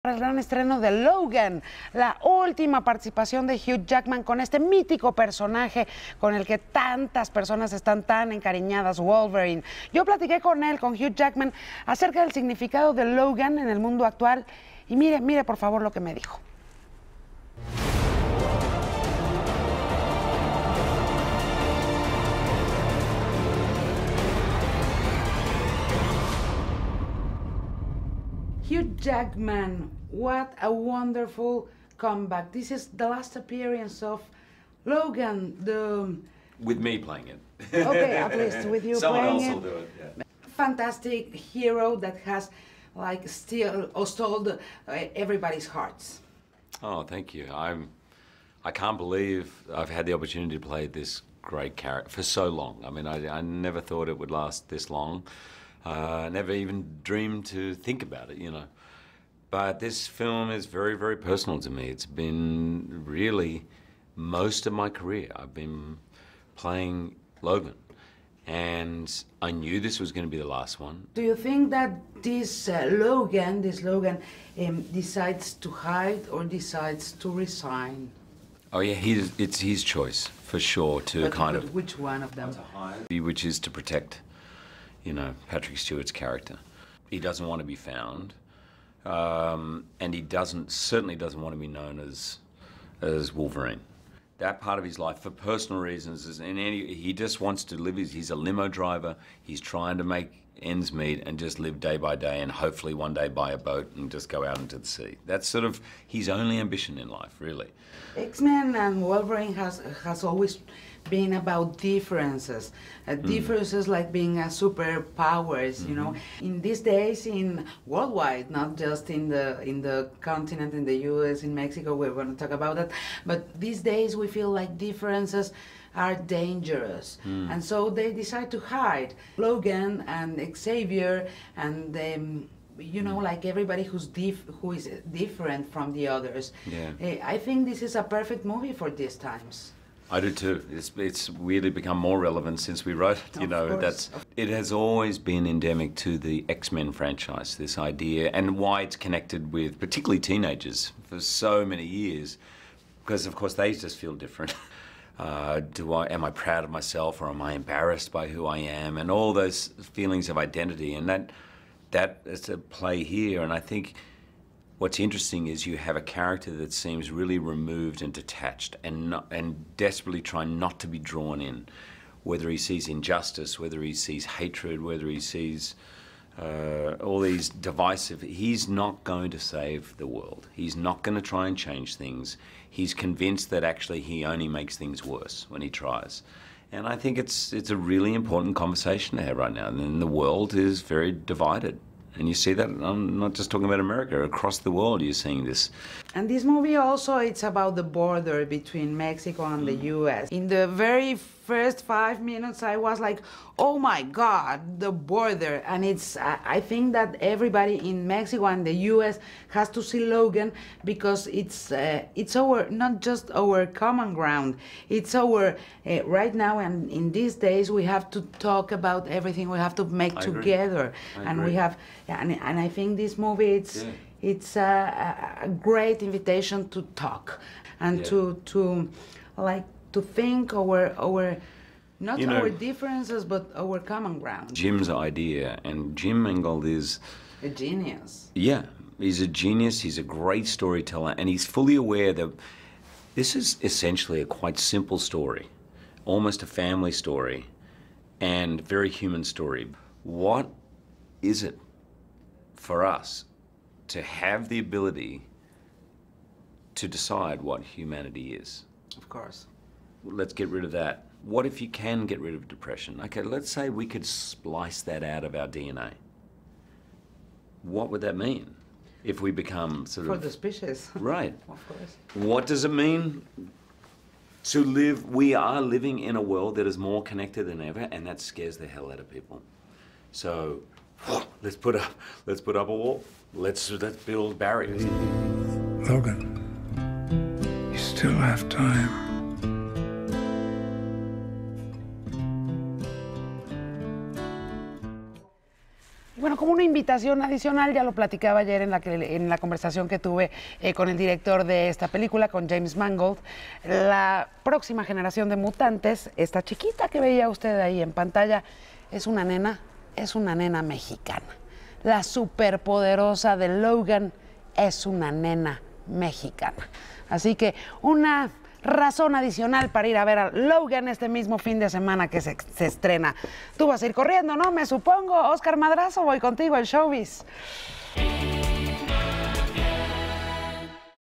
El gran estreno de Logan, la última participación de Hugh Jackman con este mítico personaje con el que tantas personas están tan encariñadas, Wolverine. Yo platiqué con él, con Hugh Jackman, acerca del significado de Logan en el mundo actual y mire por favor lo que me dijo. Hugh Jackman, what a wonderful comeback. This is the last appearance of Logan, With me playing it. Okay, at least with you Someone playing else it. will do it, yeah. Fantastic hero that has like stole everybody's hearts. Oh, thank you. I can't believe I've had the opportunity to play this great character for so long. I mean, I never thought it would last this long. Never even dreamed to think about it, you know. But this film is very, very personal to me. It's been really most of my career. I've been playing Logan, and I knew this was going to be the last one. Do you think that this Logan decides to hide or decides to resign? Oh yeah, it's his choice for sure to Which one of them? Which is to protect, you know, Patrick Stewart's character. He doesn't want to be found, and he certainly doesn't want to be known as Wolverine. That part of his life, for personal reasons, he just wants to live. He's a limo driver. He's trying to make ends meet and just live day by day, and hopefully one day buy a boat and just go out into the sea. That's sort of his only ambition in life, really. X-Men and Wolverine has always been about differences, differences like being superpowers, you know. In these days, in worldwide, not just in the continent, in the U.S., in Mexico, we're going to talk about that. But these days, we feel like differences are dangerous, and so they decide to hide. Logan and Xavier and you know, like everybody who is different from the others. Yeah. I think this is a perfect movie for these times. I do too. It's weirdly become more relevant since we wrote it. You know, it has always been endemic to the X-Men franchise, this idea, and why it's connected with particularly teenagers for so many years, because of course they just feel different. Am I proud of myself, or am I embarrassed by who I am, and all those feelings of identity, and that is at play here. And I think what's interesting is you have a character that seems really removed and detached and desperately trying not to be drawn in, whether he sees injustice, whether he sees hatred, whether he sees all these divisive. He's not going to save the world. He's not going to try and change things. He's convinced that actually he only makes things worse when he tries. And I think it's a really important conversation to have right now. And the world is very divided. And you see that, I'm not just talking about America, across the world you're seeing this. And this movie also, it's about the border between Mexico and the U.S. In the very first 5 minutes, I was like, oh my God, the border. And I think that everybody in Mexico and the U.S. has to see Logan, because it's not just our common ground. It's our, right now and in these days, we have to talk about everything we have to make together. And we have, and I think this movie, it's a great invitation to talk and to think our not our differences, but our common ground. Jim's idea, and Jim Mangold is a genius. Yeah, he's a genius. He's a great storyteller, and he's fully aware that this is essentially a quite simple story, almost a family story, and very human story. What is it for us to have the ability to decide what humanity is? Of course. Let's get rid of that. What if you can get rid of depression? Okay, let's say we could splice that out of our DNA. What would that mean if we become sort of... For the species. Right. Of course. What does it mean to live? We are living in a world that is more connected than ever, and that scares the hell out of people. So let's put up a wall. Let's build barriers. Logan, you still have time. Bueno, como una invitación adicional, ya lo platicaba ayer en la conversación que tuve con el director de esta película, con James Mangold, la próxima generación de mutantes, esta chiquita que veía usted ahí en pantalla, es una nena mexicana. La superpoderosa de Logan es una nena mexicana. Así que una razón adicional para ir a ver a Logan este mismo fin de semana que se estrena. Tú vas a ir corriendo, ¿no? Me supongo. Oscar Madrazo, voy contigo, el showbiz.